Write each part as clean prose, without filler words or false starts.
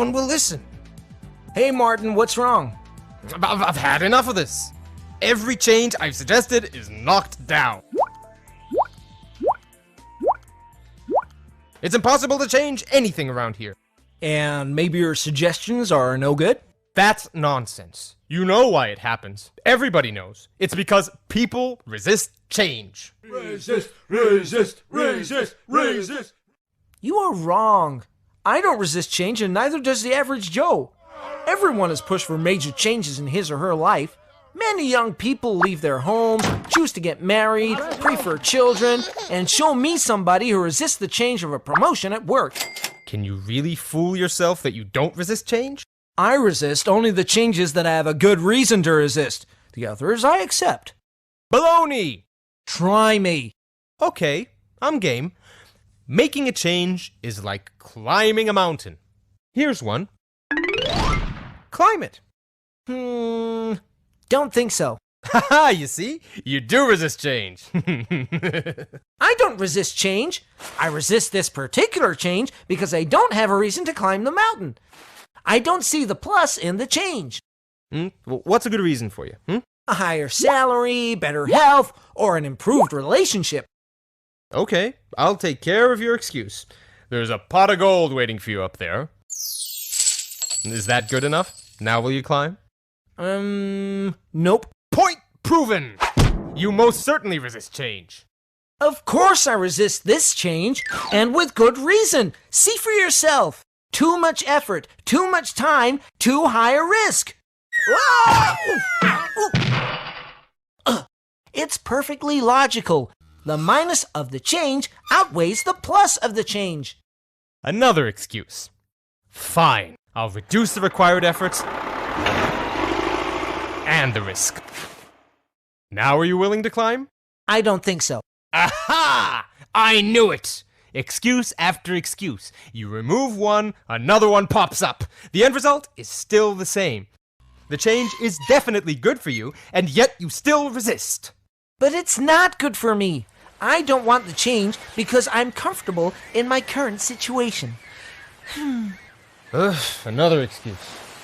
one will listen. Hey Martin, what's wrong? I've had enough of this. Every change I've suggested is knocked down. It's impossible to change anything around here. And maybe your suggestions are no good? That's nonsense. You know why it happens. Everybody knows. It's because people resist change. Resist, resist, resist, resist. You are wrong. I don't resist change, and neither does the average Joe. Everyone has pushed for major changes in his or her life. Many young people leave their homes, choose to get married, prefer children, and show me somebody who resists the change of a promotion at work. Can you really fool yourself that you don't resist change? I resist only the changes that I have a good reason to resist. The others I accept. Baloney! Try me. Okay, I'm game. Making a change is like climbing a mountain. Here's one. Climb it. Don't think so. Haha, you see? You do resist change. I don't resist change. I resist this particular change because I don't have a reason to climb the mountain. I don't see the plus in the change. Well, what's a good reason for you? A higher salary, better health, or an improved relationship. Okay, I'll take care of your excuse. There's a pot of gold waiting for you up there. Is that good enough? Now will you climb? Nope. Point proven! You most certainly resist change. Of course I resist this change, and with good reason. See for yourself. Too much effort, too much time, too high a risk. It's perfectly logical. The minus of the change outweighs the plus of the change. Another excuse. Fine, I'll reduce the required efforts and the risk. Now are you willing to climb? I don't think so. Aha! I knew it! Excuse after excuse. You remove one, another one pops up. The end result is still the same. The change is definitely good for you, and yet you still resist. But it's not good for me. I don't want the change because I'm comfortable in my current situation. Another excuse.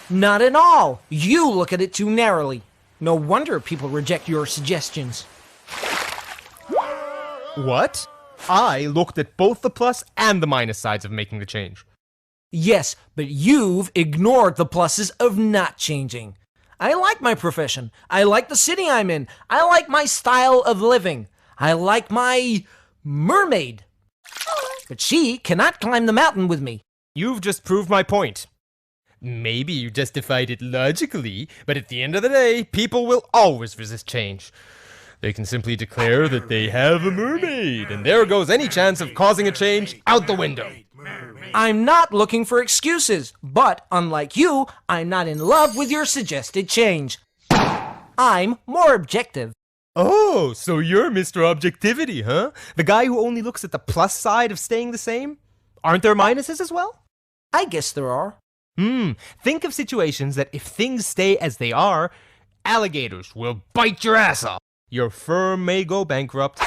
Not at all. You look at it too narrowly. No wonder people reject your suggestions. What? I looked at both the plus and the minus sides of making the change. Yes, but you've ignored the pluses of not changing. I like my profession. I like the city I'm in. I like my style of living. I like my mermaid. But she cannot climb the mountain with me. You've just proved my point. Maybe you justified it logically, but at the end of the day, people will always resist change. They can simply declare that they have a mermaid, and there goes any chance of causing a change out the window. I'm not looking for excuses, but unlike you, I'm not in love with your suggested change. I'm more objective. Oh, so you're Mr. Objectivity, huh? The guy who only looks at the plus side of staying the same? Aren't there minuses as well? I guess there are. Think of situations that if things stay as they are, alligators will bite your ass off. Your firm may go bankrupt,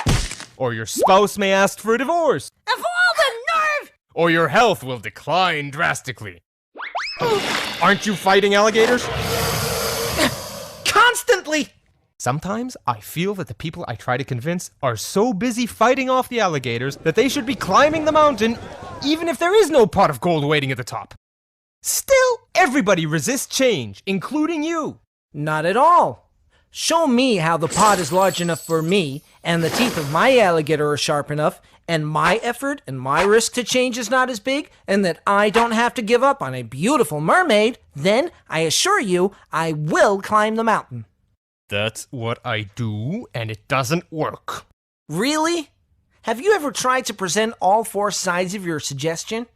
or your spouse may ask for a divorce. Of all the nerve! Or your health will decline drastically. Aren't you fighting alligators? Constantly! Sometimes I feel that the people I try to convince are so busy fighting off the alligators that they should be climbing the mountain even if there is no pot of gold waiting at the top. Still, everybody resists change, including you. Not at all. Show me how the pot is large enough for me, and the teeth of my alligator are sharp enough, and my effort and my risk to change is not as big, and that I don't have to give up on a beautiful mermaid, then I assure you I will climb the mountain. That's what I do, and it doesn't work. Really? Have you ever tried to present all four sides of your suggestion?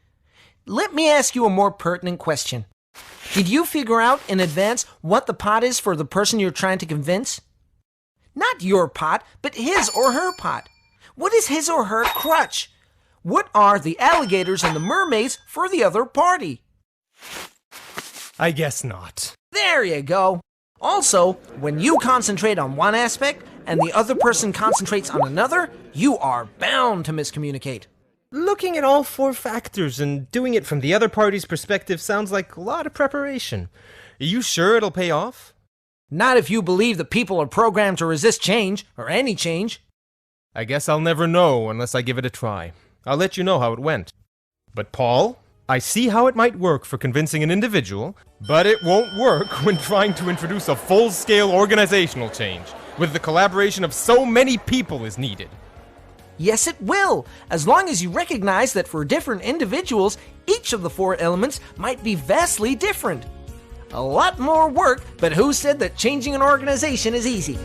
Let me ask you a more pertinent question. Did you figure out in advance what the pot is for the person you're trying to convince? Not your pot, but his or her pot. What is his or her crutch? What are the alligators and the mermaids for the other party? I guess not. There you go. Also, when you concentrate on one aspect and the other person concentrates on another, you are bound to miscommunicate. looking at all four factors and doing it from the other party's perspective sounds like a lot of preparation. Are you sure it'll pay off? Not if you believe that people are programmed to resist change, or any change. I guess I'll never know unless I give it a try. I'll let you know how it went. But Paul, I see how it might work for convincing an individual, but it won't work when trying to introduce a full-scale organizational change, with the collaboration of so many people is needed. Yes, it will, as long as you recognize that for different individuals, each of the four elements might be vastly different. A lot more work, but who said that changing an organization is easy?